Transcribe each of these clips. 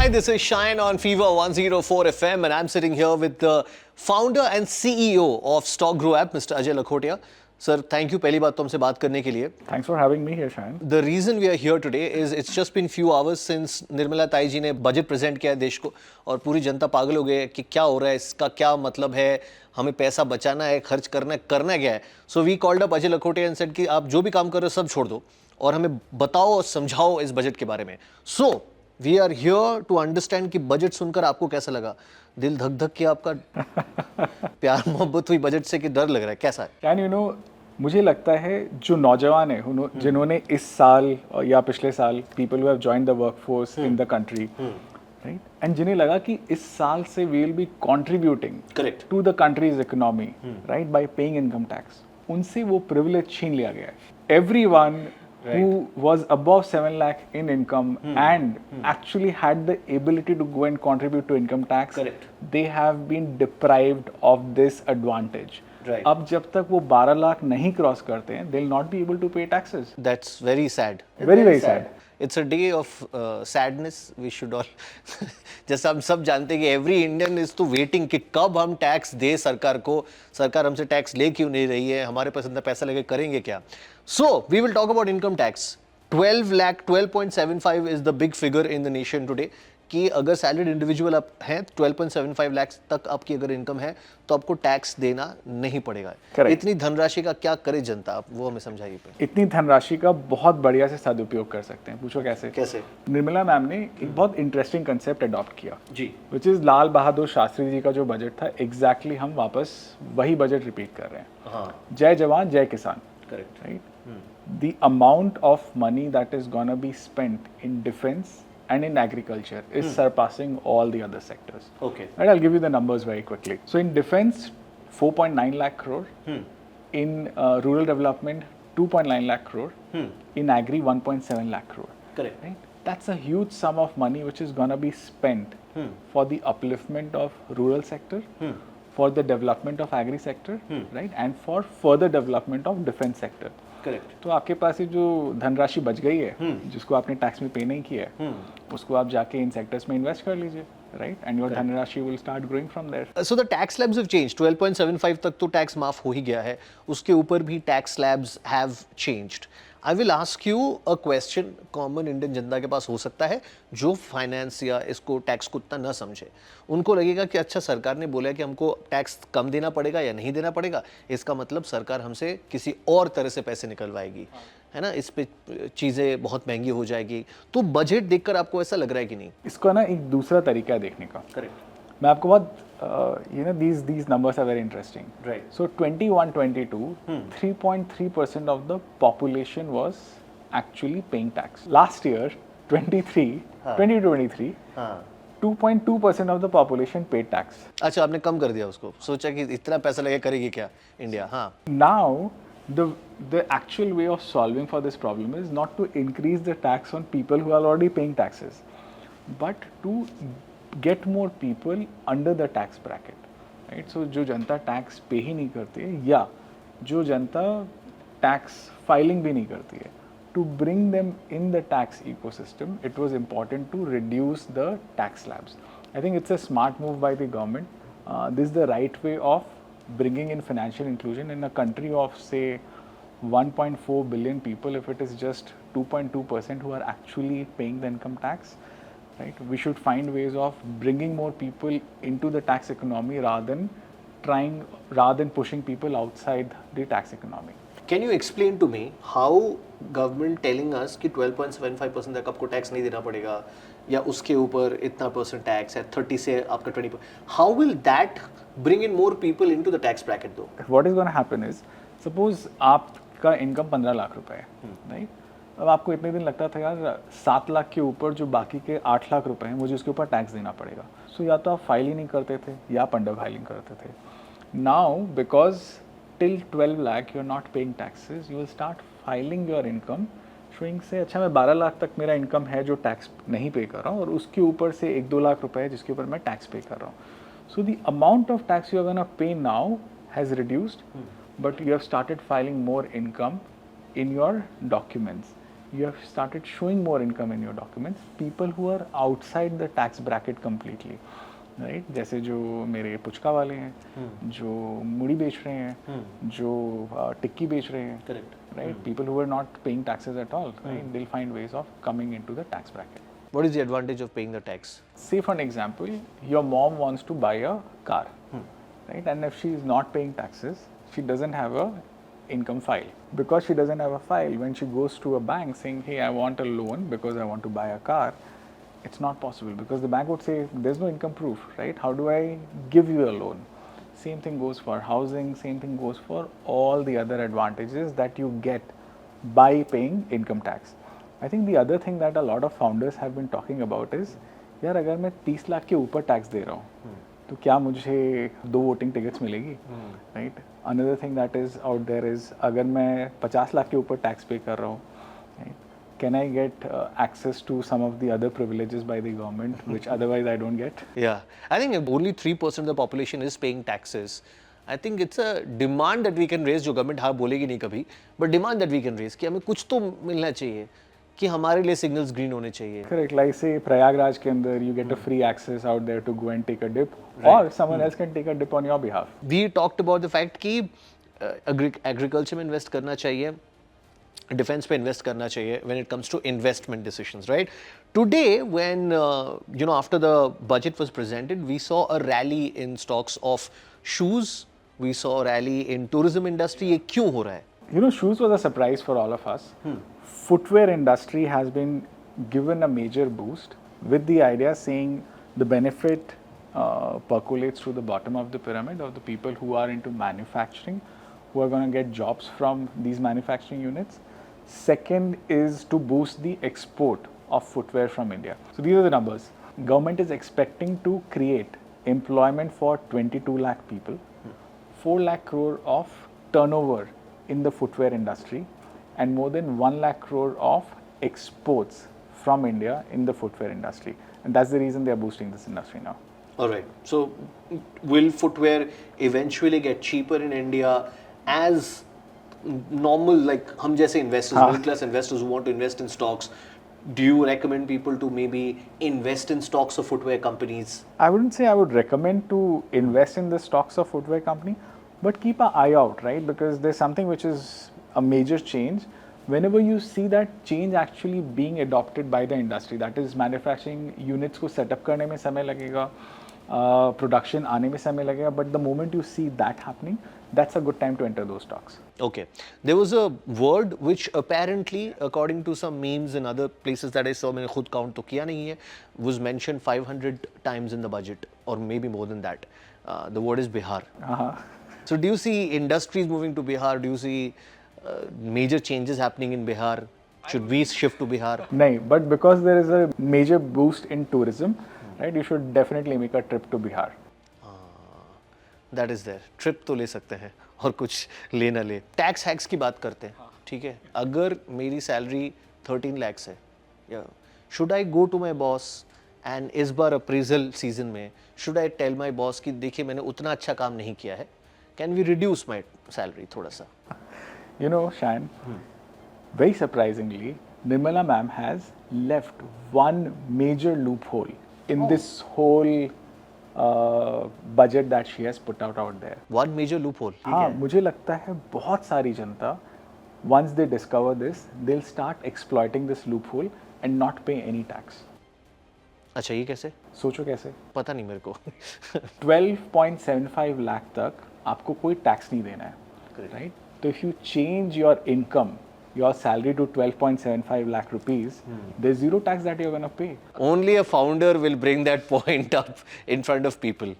Hi, this is Shine on Fever 104 FM, and I'm sitting here with the founder and CEO of Stock Grow app, Mr. Ajay Lakhotia. Sir, thank you पहली बात तो हमसे बात करने के लिए. Thanks for having me here, Shine. The reason we are here today is it's just been few hours since Nirmala ताई जी ने बजट प्रेजेंट किया है देश को और पूरी जनता पागल हो गई है कि क्या हो रहा है, इसका क्या मतलब है, हमें पैसा बचाना है, खर्च करना क्या है. So we called up Ajay Lakhotia and said कि आप जो भी काम कर रहे हो सब छोड़ दो और हमें बताओ और समझाओ इस बजट के बारे में. So we are here to understand कि बजट सुनकर आपको कैसा लगा, दिल धक धक किया आपका, प्यार मोहब्बत हुई बजट से कि डर लग रहा है, कैसा है? कैन यू नो, मुझे लगता है जो नौजवान है जिन्होंने इस साल या पिछले साल people who have joined the workforce in the country, right, and जिन्हें लगा कि इस साल से we will be contributing correct to the country's economy, right, by paying income tax, उनसे वो प्रिविलेज छीन लिया गया है. Everyone who was above 7 lakh in income and actually had the ability to go and contribute to income tax, Correct. they have been deprived of this advantage. Right. अब जब तक वो 12 लाख नहीं क्रॉस करते हैं, they'll not be able to pay taxes. That's very sad. Very sad. It's a day of sadness. We should all जैसा हम सब जानते हैं कि every Indian is to waiting कि कब हम टैक्स दे सरकार को, सरकार हमसे टैक्स ले क्यों नहीं रही है, हमारे पास इतना पैसा लेके करेंगे क्या. So we will talk about income tax. 12.75 is the big figure in the nation today. कि अगर सैलरीड इंडिविजुअल आप हैं 12.75 लाख तक आपकी अगर इनकम है तो आपको टैक्स देना नहीं पड़ेगा. Correct. इतनी धनराशि का क्या करे जनता, आप वो हमें समझाइए. इतनी धनराशि का बहुत बढ़िया से सदुपयोग कर सकते हैं. पूछो कैसे? कैसे? निर्मला मैम ने एक बहुत इंटरेस्टिंग कंसेप्ट अडॉप्ट किया जी, विच इज लाल बहादुर शास्त्री जी का जो बजट था, एग्जैक्टली हम वापस वही बजट रिपीट कर रहे हैं. हाँ, जय जवान जय किसान, correct, right? The amount of money that is gonna be spent in defense and in agriculture is surpassing all the other sectors. Okay. Right, I'll give you the numbers very quickly. So in defense, 4.9 lakh crore. In rural development, 2.9 lakh crore. In agri, 1.7 lakh crore. Correct. Right? That's a huge sum of money which is gonna be spent for the upliftment of rural sector, for the development of agri sector, right, and for further development of defense sector. Correct. तो आपके पास ये जो धनराशि बच गई है, जिसको आपने टैक्स में पे नहीं किया है, उसको आप जाके इन सेक्टर्स में इन्वेस्ट कर लीजिए, राइट, एंड योर धनराशि will start growing from there. So the tax slabs have changed. 12.75 तक तो टैक्स माफ हो ही गया है, उसके ऊपर भी tax slabs have changed. I will ask you a question, common Indian जनता के पास हो सकता है जो फाइनेंस या इसको टैक्स को उतना न समझे. उनको लगेगा कि अच्छा सरकार ने बोला कि हमको टैक्स कम देना पड़ेगा या नहीं देना पड़ेगा, इसका मतलब सरकार हमसे किसी और तरह से पैसे निकलवाएगी, है ना, इस पे चीज़ें बहुत महंगी हो जाएगी. तो बजट देखकर आपको ऐसा लग रहा है कि नहीं? इसको ना एक दूसरा तरीका है देखने का. करेक्ट. मैं आपको बहुत these numbers are very interesting. Right. So 21-22, 3.3% of the population was actually paying tax. Last year, 2023, 2.2% of the population paid tax. अच्छा, आपने कम कर दिया उसको, सोचा कि इतना पैसा लगे करेगी क्या इंडिया. हाँ, Now, the actual way of solving for this problem is not to increase the tax on people who are already paying taxes, but to get more people under the tax bracket, right? So जो जनता tax पे ही नहीं करती है या जो जनता tax filing भी नहीं करती है, to bring them in the tax ecosystem, it was important to reduce the tax slabs. I think it's a smart move by the government. This is the right way of bringing in financial inclusion in a country of say 1.4 billion people. If it is just 2.2% who are actually paying the income tax, right, we should find ways of bringing more people into the tax economy rather than pushing people outside the tax economy. Can you explain to me how government telling us कि 12.75% तक आपको tax नहीं देना पड़ेगा या उसके ऊपर इतना % टैक्स है, 30 से आपका 20%, how will that bring in more people into the tax bracket though? What is going to happen is, suppose आपका इनकम 15 लाख रुपए है, राइट, अब आपको इतने दिन लगता था यार 7 लाख के ऊपर जो बाकी के 8 लाख रुपए हैं मुझे उसके ऊपर टैक्स देना पड़ेगा. सो या तो आप फाइल ही नहीं करते थे या आप अंडर फाइलिंग करते थे. Now because till 12 lakh you are not paying taxes, you will start filing your income showing से अच्छा मैं 12 लाख तक मेरा इनकम है जो टैक्स नहीं पे कर रहा हूँ और उसके ऊपर से 1-2 लाख रुपए है जिसके ऊपर मैं टैक्स पे कर रहा हूँ. So the amount of tax you are gonna pay now has reduced, but you have started filing more income in your documents. you have started showing more income in your documents, people who are outside the tax bracket completely, right? जैसे जो मेरे पुचका वाले हैं, जो मुड़ी बेच रहे हैं, जो टिक्की बेच रहे हैं, Correct. right? People who are not paying taxes at all, right? They'll find ways of coming into the tax bracket. What is the advantage of paying the tax? Say for an example, your mom wants to buy a car, right? And if she is not paying taxes, she doesn't have a income file. Because she doesn't have a file, when she goes to a bank saying, hey, I want a loan because I want to buy a car, it's not possible because the bank would say, there's no income proof, right? How do I give you a loan? Same thing goes for housing, same thing goes for all the other advantages that you get by paying income tax. I think the other thing that a lot of founders have been talking about is, यार अगर मैं 30 लाख के ऊपर tax दे रहा हूँ तो क्या मुझे 2 वोटिंग टिकट्स मिलेगी, right? Another thing that is out there is, अगर मैं 50 लाख के ऊपर टैक्स पे कर रहा हूँ, right, can I get access to some of the other privileges by the government which otherwise I don't get? Yeah, I think if only 3% of the population is paying taxes. I think it's a demand that we can raise, जो government हाँ बोलेगी नहीं कभी, but demand that we can raise कि हमें कुछ तो मिलना चाहिए, कि हमारे लिए सिग्नल्स ग्रीन होने चाहिए. Correct. Like say Prayagraj के अंदर you get a free access out there to go and take a dip, or someone else can take a dip on your behalf. We talked about the fact कि agriculture में invest करना चाहिए, defence पे invest करना चाहिए when it comes to investment decisions, right? Today, when after the budget was presented, we saw a rally in stocks of shoes. We saw a rally in tourism industry. ये क्यों हो रहा है? You know, shoes was a surprise for all of us. Footwear industry has been given a major boost with the idea saying the benefit percolates to the bottom of the pyramid of the people who are into manufacturing, who are going to get jobs from these manufacturing units. Second is to boost the export of footwear from India. So these are the numbers. Government is expecting to create employment for 22 lakh people, 4 lakh crore of turnover in the footwear industry, and more than 1 lakh crore of exports from India in the footwear industry. And that's the reason they are boosting this industry now. All right. So, will footwear eventually get cheaper in India as normal, like हम जैसे investors, middle class investors who want to invest in stocks? Do you recommend people to maybe invest in stocks of footwear companies? I wouldn't say I would recommend to invest in the stocks of footwear company, but keep an eye out, right? Because there's something which is a major change. Whenever you see that change actually being adopted by the industry, that is manufacturing units को set up करने में समय लगेगा, production आने में समय लगेगा, but the moment you see that happening, that's a good time to enter those stocks. Okay. There was a word which apparently, according to some memes and other places that I saw, मैंने खुद count तो किया नहीं है, was mentioned 500 times in the budget, or maybe more than that. The word is Bihar. So do you see industries moving to Bihar? Do you see major changes happening in Bihar? Should we shift to Bihar? No, but because there is a major boost in tourism, right, you should definitely make a trip to Bihar. That is there. Trip तो ले सकते हैं और कुछ ले ना ले. Tax hacks की बात करते हैं, ठीक है? अगर मेरी सैलरी 13 lakhs है, या should I go to my boss and इस बार appraisal season में should I tell my boss कि देखिए मैंने उतना अच्छा काम नहीं किया है, can we reduce my salary थोड़ा सा? You know, Shan, very surprisingly, Nirmala ma'am has left one major loophole in this whole budget that she has put out there. One major loophole. हाँ, मुझे लगता है बहुत सारी जनता, once they discover this, they'll start exploiting this loophole and not pay any tax. अच्छा ये कैसे? सोचो कैसे? पता नहीं मेरे को. 12.75 लाख तक आपको कोई टैक्स नहीं देना है, right? So if you change your income, your salary to 12.75 lakh rupees, there's zero tax that you're going to pay. Only a founder will bring that point up in front of people.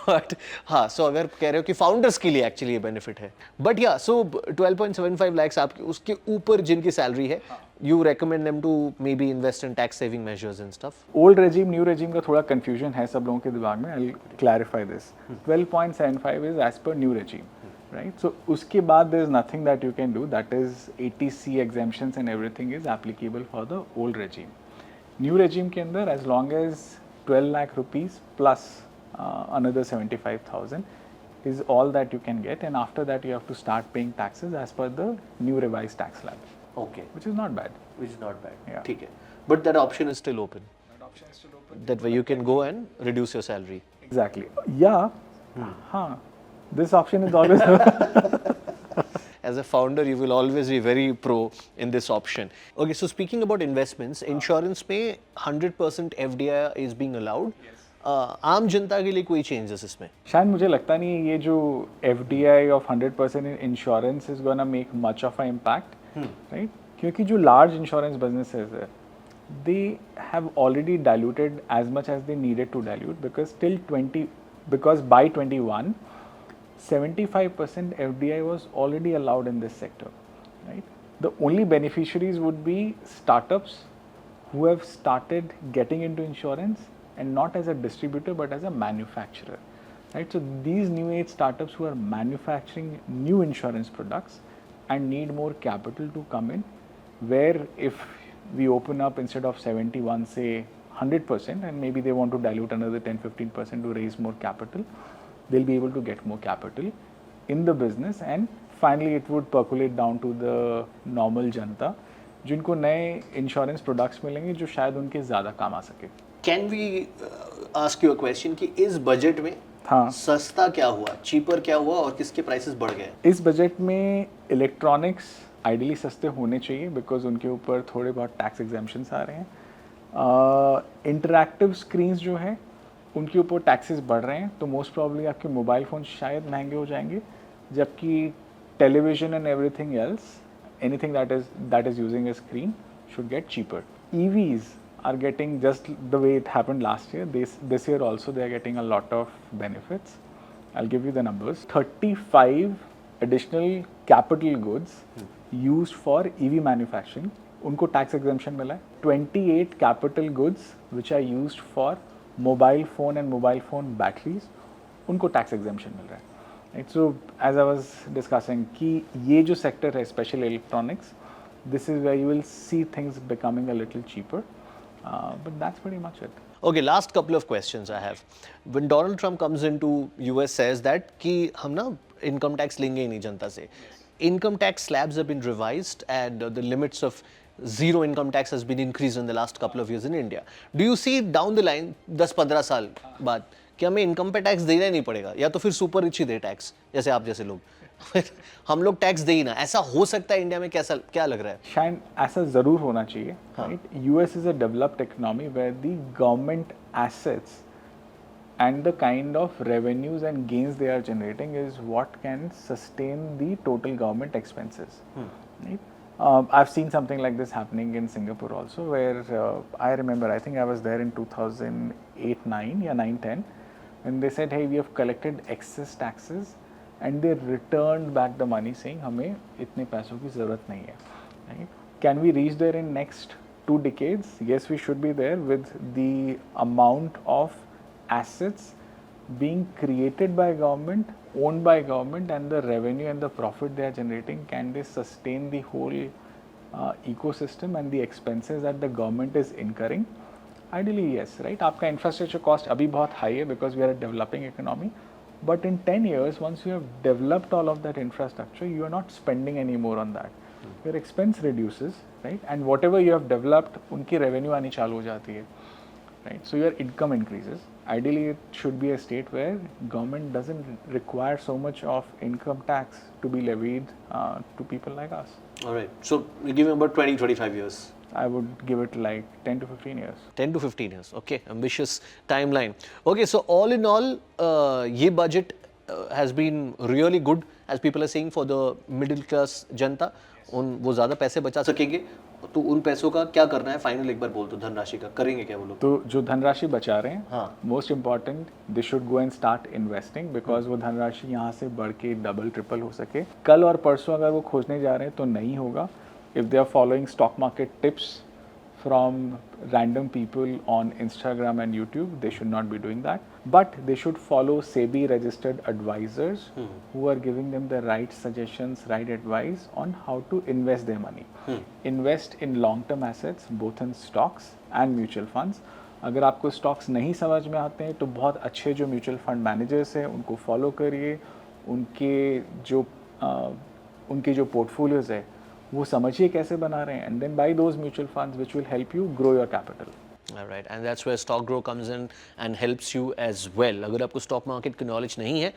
But हाँ, so अगर कह रहे हो कि founders के लिए actually ये benefit है. But yeah, so 12.75 lakhs आपके उसके ऊपर जिनकी salary है, you recommend them to maybe invest in tax saving measures and stuff. Old regime, new regime का थोड़ा confusion है सब लोगों के दिमाग में. I'll clarify this. 12.75 is as per new regime. Right, so उसके बाद there is nothing that you can do. That is 80C exemptions and everything is applicable for the old regime. New regime के अंदर as long as 12 lakh rupees plus another 75,000 is all that you can get, and after that you have to start paying taxes as per the new revised tax slab. Okay, which is not bad. which is not bad. Yeah. ठीक है. But that option is still open. That option is still open. That way you can go and reduce your salary. Exactly. Yeah. Huh. This option is always As a founder, you will always be very pro in this option. Okay, so speaking about investments, insurance में 100% FDI is being allowed. आम जनता के लिए कोई changes इसमें? शायद मुझे लगता नहीं है ये जो FDI of 100% in insurance is gonna make much of an impact, right? क्योंकि जो large insurance businesses है, they have already diluted as much as they needed to dilute because by 21, 75% FDI was already allowed in this sector, right? The only beneficiaries would be startups who have started getting into insurance and not as a distributor but as a manufacturer, right? So these new age startups who are manufacturing new insurance products and need more capital to come in, where if we open up instead of 71 say 100% and maybe they want to dilute another 10-15% to raise more capital, they'll be able to get more capital in the business and finally it would percolate down to the normal जनता जिनको नए insurance products मिलेंगे जो शायद उनके ज़्यादा काम आ सके. Can we ask you a question कि इस बजट में हाँ. सस्ता क्या हुआ, चीपर क्या हुआ और किसके प्राइसेस बढ़ गए? इस बजट में इलेक्ट्रॉनिक्स आइडियली सस्ते होने चाहिए बिकॉज उनके ऊपर थोड़े बहुत टैक्स एग्जाम्पशंस आ रहे हैं. इंटरैक्टिव स्क्रीन्स जो है उनके ऊपर टैक्सेस बढ़ रहे हैं तो मोस्ट प्रॉब्ली आपके मोबाइल फ़ोन शायद महंगे हो जाएंगे, जबकि television and everything else anything that is using a screen should get cheaper. EVs are getting just the way it happened last year. This year also they are getting a lot of benefits. I'll give you the numbers. 35 additional capital goods used for EV manufacturing, उनको tax exemption मिला है. 28 capital goods which are used for mobile phone and mobile phone batteries, उनको tax exemption मिल रहा है. Right, so as I was discussing कि ये जो sector है especially electronics, this is where you will see things becoming a little cheaper, but that's pretty much it. Okay, last couple of questions I have. When Donald Trump comes into US says that कि हम ना income tax लेंगे ही नहीं जनता से. Income tax slabs have been revised and the limits of zero income tax has been increased in the last couple of years in India. Do you see down the line 10-15 साल बाद कि हमें income पे tax देना ही नहीं पड़ेगा या तो फिर सुपर रिच ही दे टैक्स जैसे आप जैसे लोग हम लोग टैक्स दे ही ना, ऐसा हो सकता है इंडिया में? कैसा क्या लग रहा है? शायद ऐसा ज़रूर होना चाहिए. Right, US is a developed economy where the government assets and the kind of revenues and gains they are generating is what can sustain the total government expenses. Right? I've seen something like this happening in Singapore also, where I remember, I think I was there in 2008-9, yeah 9-10, and they said, hey, we have collected excess taxes, and they returned back the money saying, हमें इतने पैसों की ज़रूरत नहीं है. Right? Can we reach there in next 2 decades? Yes, we should be there with the amount of assets being created by government, owned by government, and the revenue and the profit they are generating. Can they sustain the whole ecosystem and the expenses that the government is incurring? Ideally, yes, right? आपका infrastructure cost अभी बहुत high है because we are a developing economy. But in 10 years, once you have developed all of that infrastructure, you are not spending any more on that. Your expense reduces, right? And whatever you have developed, उनकी revenue आनी चालू हो जाती है. Right? So your income increases. Ideally, it should be a state where government doesn't require so much of income tax to be levied to people like us. All right. So we give him about 20-25 years. I would give it like 10 to 15 years. 10 to 15 years. Okay, ambitious timeline. Okay, so all in all, ये budget has been really good, as people are saying, for the middle class जनता. वो ज़्यादा पैसे बचा सकेंगे. तो उन पैसों का क्या करना है फाइनल एक बार बोल दो, धनराशि का करेंगे क्या वो लोग? तो जो धनराशि बचा रहे हैं, हाँ. Most important they should go and start investing because वो धनराशि यहाँ से बढ़ के डबल ट्रिपल हो सके. कल और परसों अगर वो खोजने जा रहे हैं तो नहीं होगा. If they are following stock market tips from random people on Instagram and YouTube, they should not be doing that. But they should follow SEBI registered advisors who are giving them the right suggestions, right advice on how to invest their money. Invest in long-term assets, both in stocks and mutual funds. अगर आपको stocks नहीं समझ में आते हैं तो बहुत अच्छे जो म्यूचुअल फंड मैनेजर्स हैं उनको फॉलो करिए. उनके जो पोर्टफोलियोज है वो समझिए कैसे बना रहे हैं, and then buy those mutual funds which will help you grow your capital. All right, and that's where StockGrow comes in and helps you as well. अगर आपको stock market की knowledge नहीं है,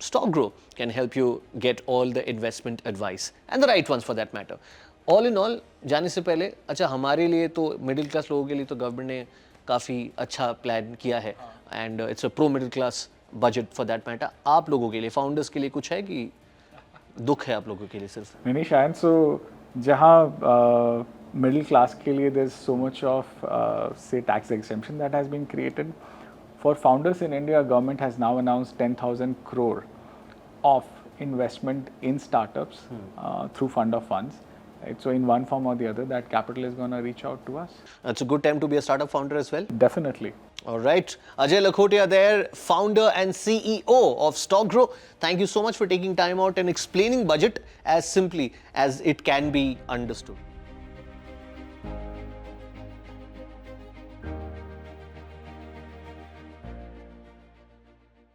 StockGrow can help you get all the investment advice and the right ones for that matter. All in all, जाने से पहले अच्छा हमारे लिए तो मिडिल क्लास लोगों के लिए तो गवर्नमेंट ने काफ़ी अच्छा प्लान किया है and it's a pro middle class budget for that matter. आप लोगों के लिए, फाउंडर्स के लिए कुछ है कि दुख है आप लोगों के लिए सिर्फ? नहीं शायद सो जहाँ मिडिल क्लास के लिए there's so much of say tax exemption that has been created. For founders in India, government has now announced 10,000 crore of investment in startups through fund of funds. Right? So in one form or the other, that capital is going to reach out to us. It's a good time to be a startup founder as well. Definitely. All right, Ajay Lakhotia there, founder and CEO of StockGrow. Thank you so much for taking time out and explaining budget as simply as it can be understood.